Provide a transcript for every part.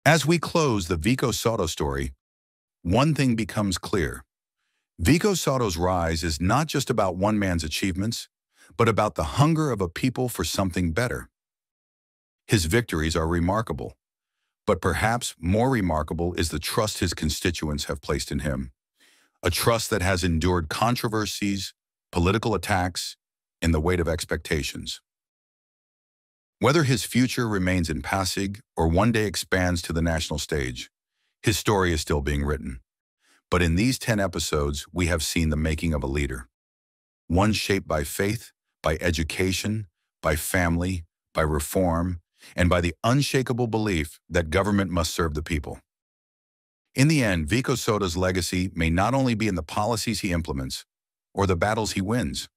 As we close the Vico Soto story, one thing becomes clear. Vico Soto's rise is not just about one man's achievements, but about the hunger of a people for something better. His victories are remarkable, but perhaps more remarkable is the trust his constituents have placed in him, a trust that has endured controversies, political attacks, and the weight of expectations. Whether his future remains in Pasig or one day expands to the national stage, his story is still being written. But in these 10 episodes, we have seen the making of a leader. One shaped by faith, by education, by family, by reform, and by the unshakable belief that government must serve the people. In the end, Vico Soto's legacy may not only be in the policies he implements or the battles he wins,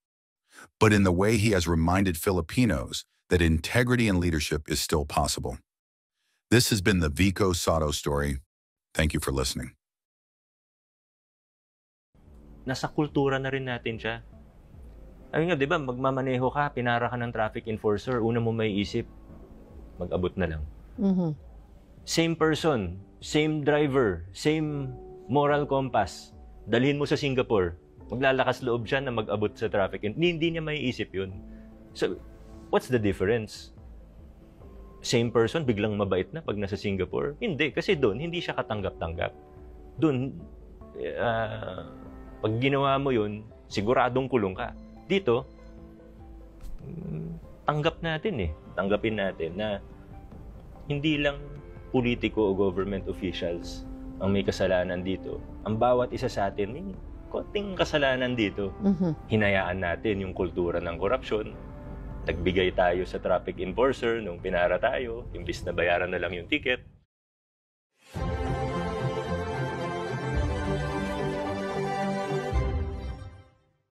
but in the way he has reminded Filipinos that integrity and leadership is still possible. This has been the Vico Soto story. Thank you for listening. Nasa kultura na rin natin siya. Ayun nga, di ba, magmamaneho ka, pinara ka ng traffic enforcer, una mo may isip, mag-abot na lang. Same person, same driver, same moral compass. Dalhin mo sa Singapore, maglalakas loob siya na mag-abot sa traffic. Hindi niya may isip yun. So, what's the difference? Same person, biglang mabait na pag nasa Singapore? Hindi, kasi doon, hindi siya katanggap-tanggap. Doon, pag ginawa mo yun, siguradong kulong ka. Dito, tanggap natin tanggapin natin na hindi lang politiko o government officials ang may kasalanan dito. Ang bawat isa sa atin, may konting kasalanan dito. Hinayaan natin yung kultura ng korupsyon. Nagbigay tayo sa traffic enforcer nung pinara tayo, imbis na bayaran na lang yung ticket.